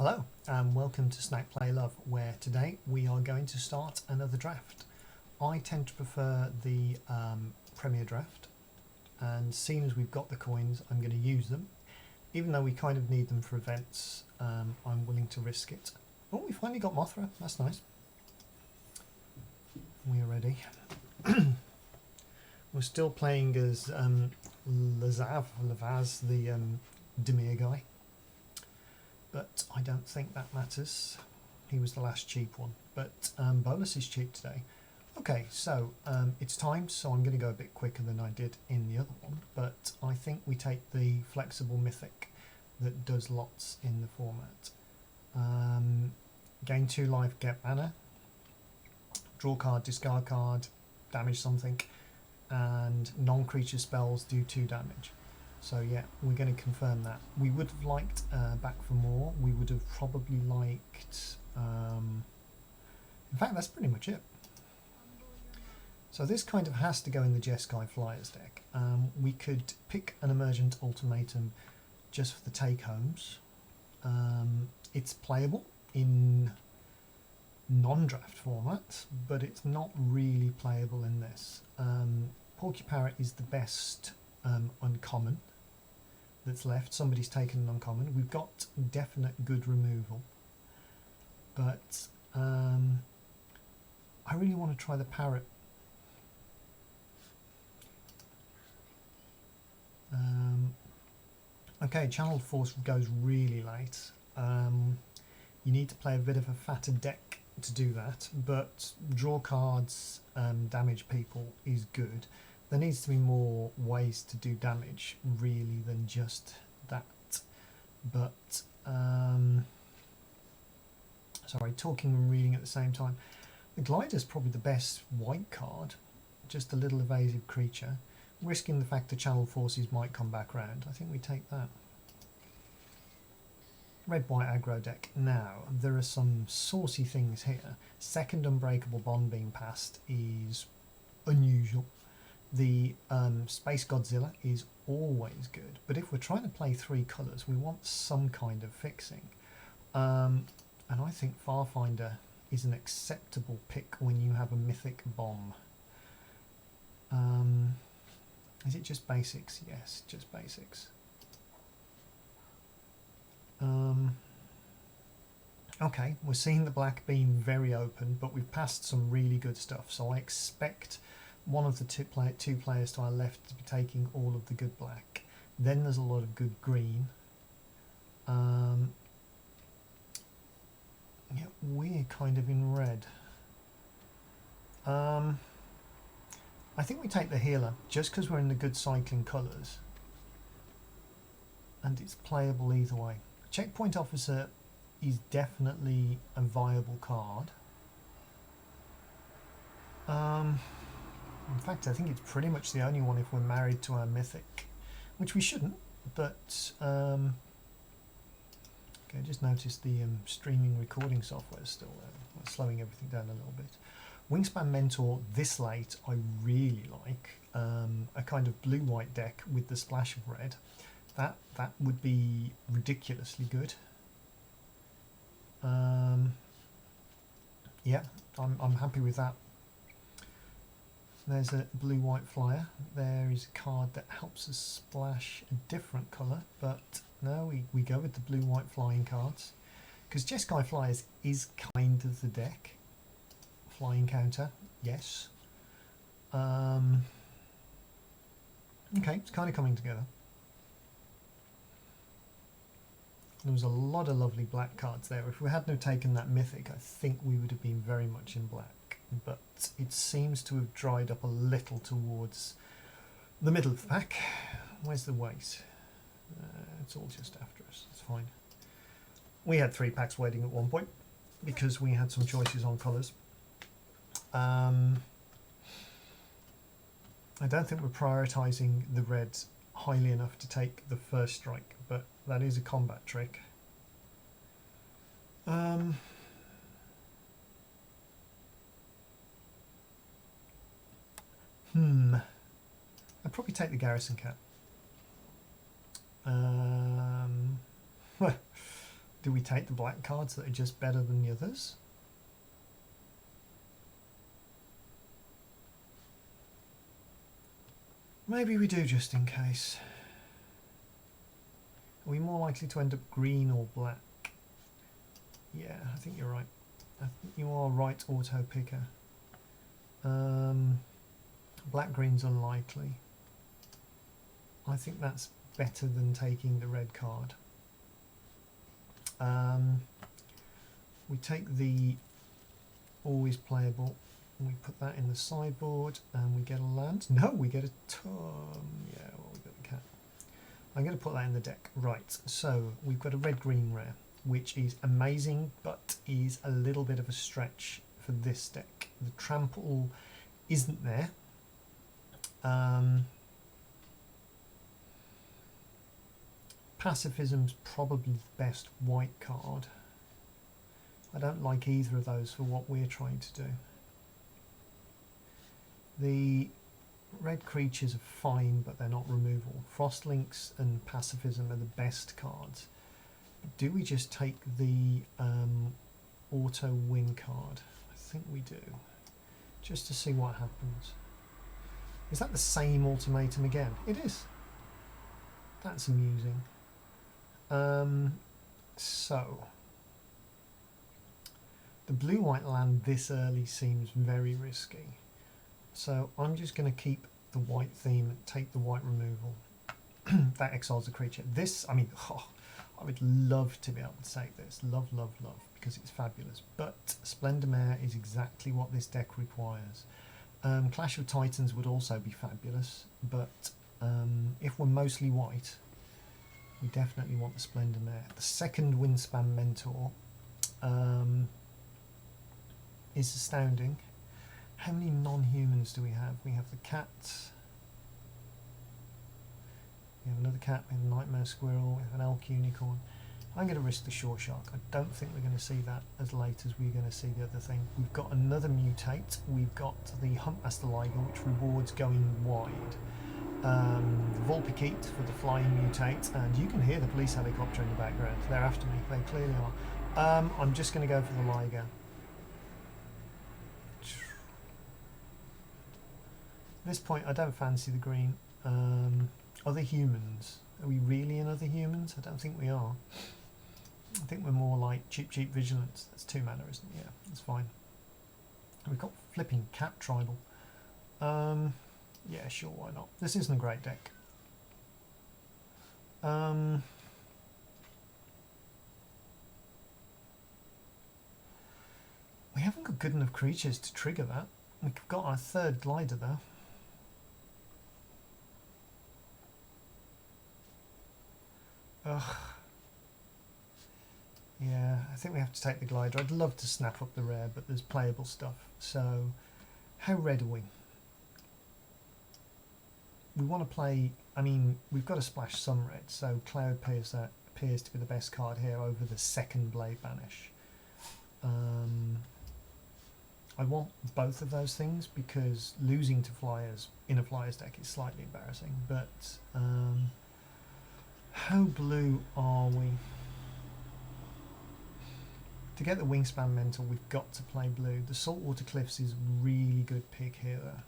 Hello and welcome to Snack Play Love, where today we are going to start another draft. I tend to prefer the Premier Draft, and seeing as we've got the coins, I'm going to use them. Even though we kind of need them for events, I'm willing to risk it. Oh, we finally got Mothra, that's nice. We're ready. We're still playing as Lavaz, the Demir guy. But I don't think that matters. He was the last cheap one. But Bolus is cheap today. Okay, so it's time, so I'm going to go a bit quicker than I did in the other one. But I think we take the flexible Mythic that does lots in the format. Gain 2 life, get mana. Draw card, discard card, damage something. And non-creature spells do 2 damage. So yeah, we're going to confirm that. We would have liked back for more. We would have probably liked... in fact, that's pretty much it. So this kind of has to go in the Jeskai Flyers deck. We could pick an Emergent Ultimatum just for the take-homes. It's playable in non-draft format, but it's not really playable in this. Porcupine is the best uncommon that's left. Somebody's taken an uncommon. We've got definite good removal, but I really want to try the parrot. Okay, Channeled Force goes really late. You need to play a bit of a fatter deck to do that, but draw cards, damage people is good. There needs to be more ways to do damage, really, than just that. But, sorry, talking and reading at the same time. The Glider's probably the best white card, just a little evasive creature, risking the fact the Channel Forces might come back round. I think we take that. Red-white aggro deck. Now, there are some saucy things here. Second Unbreakable Bond being passed is unusual. The Space Godzilla is always good, but if we're trying to play 3 colours, we want some kind of fixing. And I think Farfinder is an acceptable pick when you have a Mythic bomb. Is it just basics? Yes, just basics. Okay, we're seeing the black being very open, but we've passed some really good stuff, so I expect one of the two players to our left to be taking all of the good black. Then there's a lot of good green. Yeah, we're kind of in red. I think we take the healer just because we're in the good cycling colours, and it's playable either way. Checkpoint Officer is definitely a viable card. In fact, I think it's pretty much the only one if we're married to our Mythic, which we shouldn't, but okay, I just noticed the streaming recording software is still slowing everything down a little bit. Wingspan Mentor this late I really like. A kind of blue-white deck with the splash of red. That would be ridiculously good. Yeah, I'm happy with that. There's a blue-white flyer. There is a card that helps us splash a different colour, but no, we go with the blue-white flying cards. Because Jeskai Flyers is kind of the deck. Flying counter, yes. Okay, it's kind of coming together. There was a lot of lovely black cards there. If we hadn't taken that Mythic, I think we would have been very much in black. But it seems to have dried up a little towards the middle of the pack. Where's the weight? It's all just after us. It's fine. We had 3 packs waiting at one point because we had some choices on colours. I don't think we're prioritising the reds highly enough to take the first strike, but that is a combat trick. I'd probably take the Garrison Cat. Do we take the black cards that are just better than the others? Maybe we do, just in case. Are we more likely to end up green or black? Yeah, I think you're right. I think you are right, auto picker. Black green's unlikely. I think that's better than taking the red card. We take the always playable, we put that in the sideboard, and we get a land. No, we get a yeah, well, we got the cat. I'm going to put that in the deck. Right, so we've got a red-green rare, which is amazing, but is a little bit of a stretch for this deck. The trample isn't there. Pacifism's probably the best white card. I don't like either of those for what we're trying to do. The red creatures are fine, but they're not removal. Frostlinks and Pacifism are the best cards. Do we just take the auto win card? I think we do. Just to see what happens. Is that the same ultimatum again? It is. That's amusing. So the blue-white land this early seems very risky. So I'm just going to keep the white theme and take the white removal. That exiles the creature. This, I mean, I would love to be able to take this. Love, love, love, because it's fabulous. But Splendor Mare is exactly what this deck requires. Clash of Titans would also be fabulous, but if we're mostly white, we definitely want the Splendor Mare. The second Windspan Mentor is astounding. How many non-humans do we have? We have the cat. We have another cat. We have a Nightmare Squirrel. We have an Elk Unicorn. I'm going to risk the Shore Shark. I don't think we're going to see that as late as we're going to see the other thing. We've got another Mutate. We've got the Huntmaster Liger, which rewards going wide. The Vulpikeet for the flying Mutate, and you can hear the police helicopter in the background. They're after me. They clearly are. I'm just going to go for the Liger. At this point, I don't fancy the green. Other humans. Are we really in other humans? I don't think we are. I think we're more like cheap vigilance. That's 2 mana, isn't it? Yeah, that's fine. We've got flipping cat tribal. Yeah, sure, why not? This isn't a great deck. We haven't got good enough creatures to trigger that. We've got our third glider though. Ugh. Yeah, I think we have to take the glider. I'd love to snap up the rare, but there's playable stuff. So, how red are we? We want to play, I mean, we've got to splash some red, so Cloud appears to be the best card here over the second Blade Banish. I want both of those things because losing to Flyers in a Flyers deck is slightly embarrassing, but how blue are we? To get the Wingspan Mental, we've got to play blue. The Saltwater Cliffs is a really good pick here.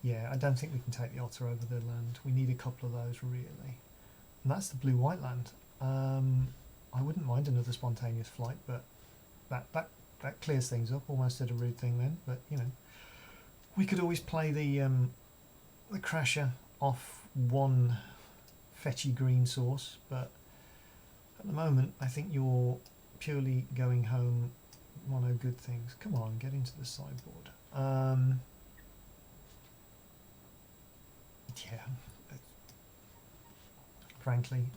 Yeah, I don't think we can take the Otter over the land. We need a couple of those, really. And that's the blue-white land. I wouldn't mind another Spontaneous Flight, but that clears things up. Almost did a rude thing then, but, you know. We could always play the Crasher off one fetchy green source, but at the moment, I think you're purely going home mono good things. Come on, get into the sideboard. Yeah, frankly,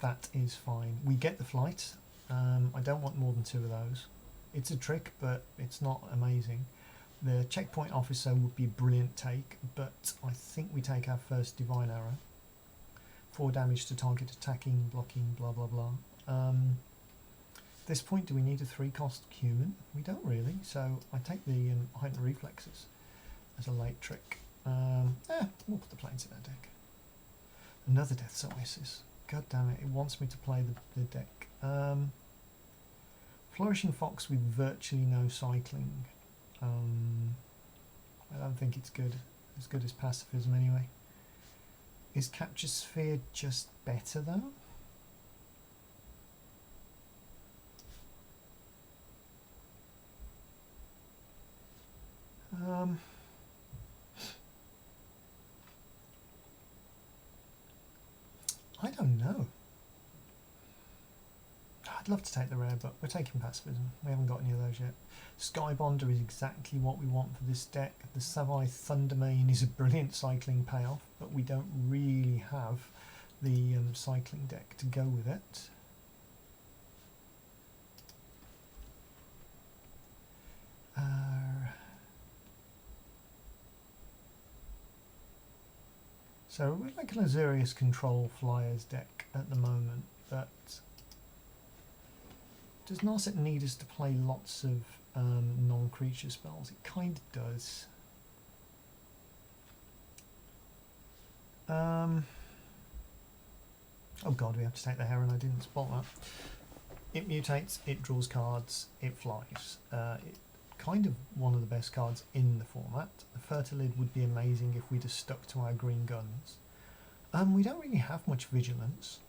that is fine. We get the flight. I don't want more than 2 of those. It's a trick, but it's not amazing. The checkpoint officer would be a brilliant take, but I think we take our first Divine Arrow. 4 damage to target attacking, blocking, blah blah blah. At this point, do we need a 3-cost human? We don't really, so I take the heightened reflexes as a late trick. We'll put the planes in our deck. Another Death's Oasis. God damn it, it wants me to play the deck. Flourishing Fox with virtually no cycling. I don't think it's good. As good as pacifism anyway. Is Capture Sphere just better though? I don't know. I'd love to take the rare, but we're taking pacifism. We haven't got any of those yet. Skybonder is exactly what we want for this deck. The Savai Thundermane is a brilliant cycling payoff, but we don't really have the cycling deck to go with it. So we're like an Azurius Control Flyers deck at the moment, but does Narset need us to play lots of non-creature spells? It kind of does. Oh god, we have to take the Heron, I didn't spot that. It mutates, it draws cards, it flies. It's kind of one of the best cards in the format. The Fertilid would be amazing if we just stuck to our green guns. We don't really have much vigilance.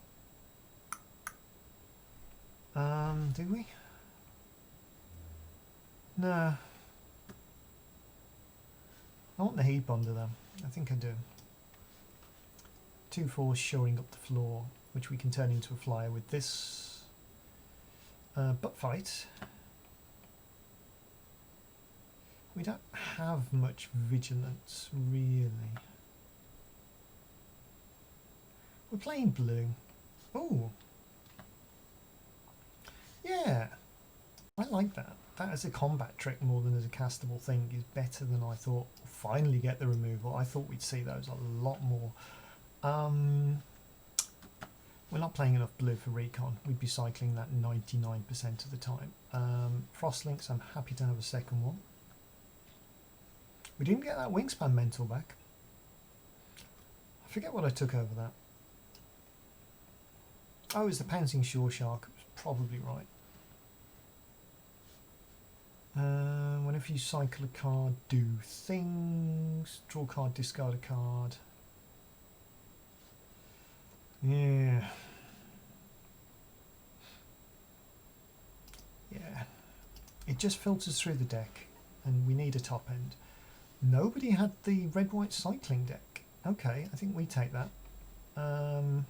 Do we? No. I want the heap under them. I think I do. 2/4 shoring up the floor, which we can turn into a flyer with this. Butt fight. We don't have much vigilance, really. We're playing blue. Oh. Yeah. I like that. That as a combat trick more than as a castable thing is better than I thought. Finally get the removal. I thought we'd see those a lot more. We're not playing enough blue for recon. We'd be cycling that 99% of the time. Frostlinks, I'm happy to have a second one. We didn't get that Wingspan Mental back. I forget what I took over that. Oh, it was the Pouncing Shore Shark. It was probably right. Whenever you cycle a card, do things. Draw a card, discard a card. Yeah. Yeah. It just filters through the deck, and we need a top end. Nobody had the red-white cycling deck. Okay, I think we take that. The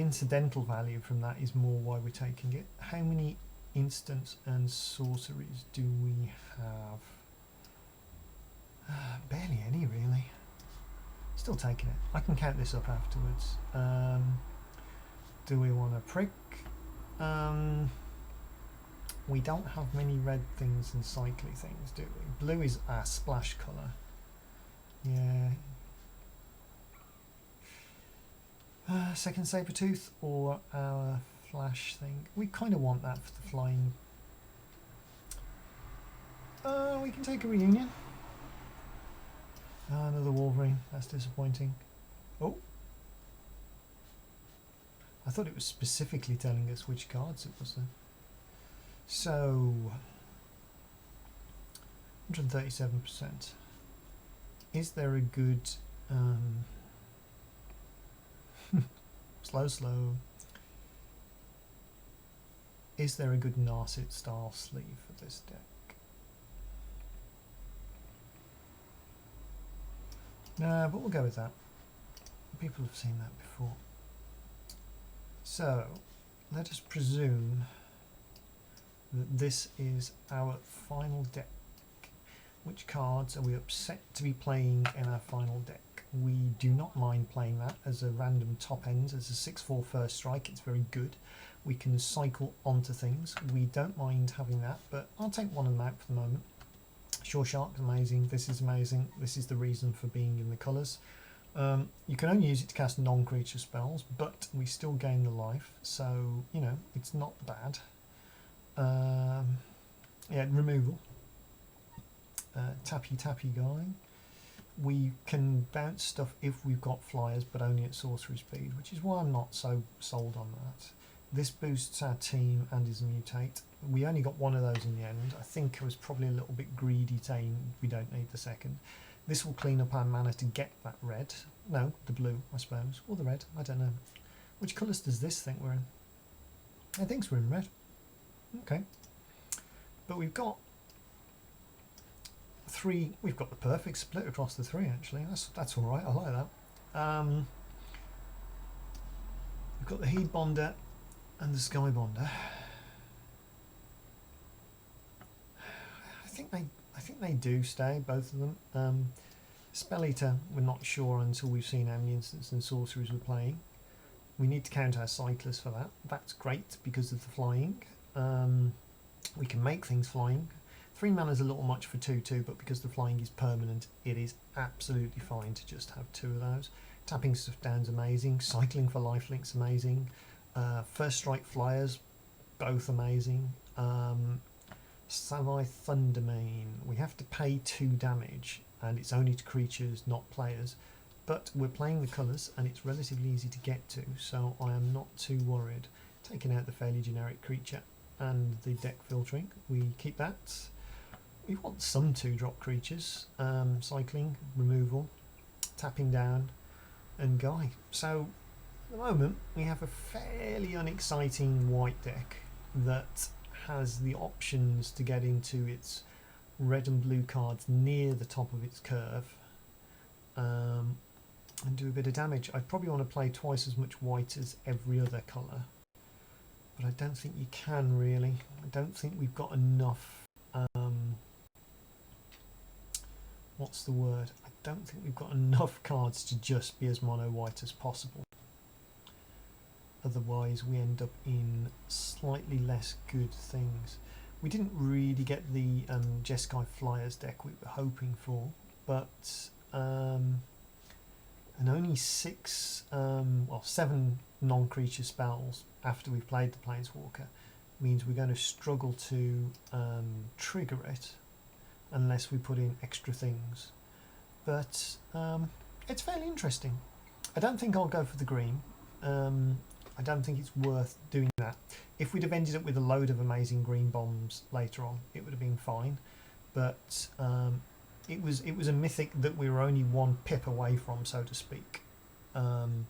incidental value from that is more why we're taking it. How many instants and sorceries do we have? Barely any, really. Still taking it. I can count this up afterwards. Do we want to prick? We don't have many red things and cycly things, do we? Blue is our splash colour. Yeah. Second Sabertooth or our flash thing. We kind of want that for the flying. We can take a reunion. Another Wolverine. That's disappointing. Oh. I thought it was specifically telling us which cards it was then. So 137%. Is there a good slow. Is there a good Narset style sleeve for this deck? No, but we'll go with that. People have seen that before. So let us presume that this is our final deck. Which cards are we upset to be playing in our final deck? We do not mind playing that as a random top end, as a 6/4 first strike. It's very good. We can cycle onto things. We don't mind having that, but I'll take one of them out for the moment. Shore Shark, amazing. This is amazing. This is the reason for being in the colours. You can only use it to cast non-creature spells, but we still gain the life, so you know it's not bad. Yeah, removal. Tappy guy. we can bounce stuff if we've got flyers, but only at sorcery speed, which is why I'm not so sold on that. This boosts our team and is a mutate. We only got one of those in the end. I think I was probably a little bit greedy saying we don't need the second. This will clean up our mana to get that red. No, the blue, I suppose. Or the red, I don't know. Which colours does this think we're in? I think we're in red. Okay. But we've got three, we've got the perfect split across the three actually. That's alright, I like that. We've got the Heed Bonder and the Sky Bonder. I think they do stay, both of them. Spell Eater, we're not sure until we've seen how many instants and sorceries we're playing. We need to count our cyclists for that. That's great because of the flying. We can make things flying. 3 mana is a little much for 2/2, but because the flying is permanent, it is absolutely fine to just have 2 of those. Tapping stuff down's amazing. Cycling for lifelink's amazing. First strike flyers, both amazing. Savai Thundermane, we have to pay 2 damage, and it's only to creatures, not players. But we're playing the colours, and it's relatively easy to get to, so I am not too worried. Taking out the fairly generic creature and the deck filtering, we keep that. We want some 2-drop creatures, cycling, removal, tapping down, and Guy. So at the moment we have a fairly unexciting white deck that has the options to get into its red and blue cards near the top of its curve and do a bit of damage. I'd probably want to play twice as much white as every other colour, but I don't think you can really. I don't think we've got enough what's the word? I don't think we've got enough cards to just be as mono white as possible. Otherwise we end up in slightly less good things. We didn't really get the Jeskai Flyers deck we were hoping for, but and only 7 non-creature spells after we've played the Planeswalker means we're going to struggle to trigger it unless we put in extra things. But it's fairly interesting. I don't think I'll go for the green. I don't think it's worth doing that. If we'd have ended up with a load of amazing green bombs later on, it would have been fine. But it was a mythic that we were only 1 pip away from, so to speak. And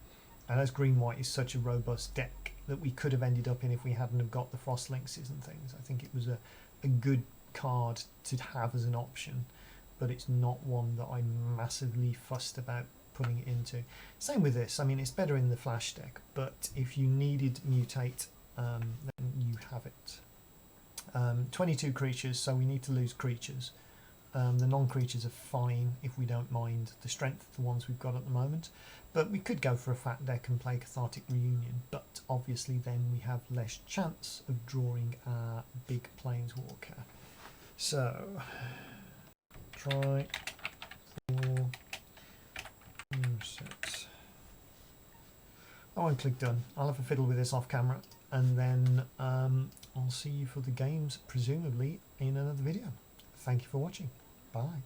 as green-white is such a robust deck that we could have ended up in if we hadn't have got the Frost Lynxes and things. I think it was a good card to have as an option, but it's not one that I'm massively fussed about putting it into. Same with this. I mean, it's better in the flash deck, but if you needed mutate, then you have it. 22 creatures, so we need to lose creatures. The non-creatures are fine if we don't mind the strength of the ones we've got at the moment, but we could go for a fat deck and play Cathartic Reunion, but obviously then we have less chance of drawing our big Planeswalker. So try 4 Narset. I won't click done. I'll have a fiddle with this off camera, and then I'll see you for the games presumably in another video. Thank you for watching. Bye.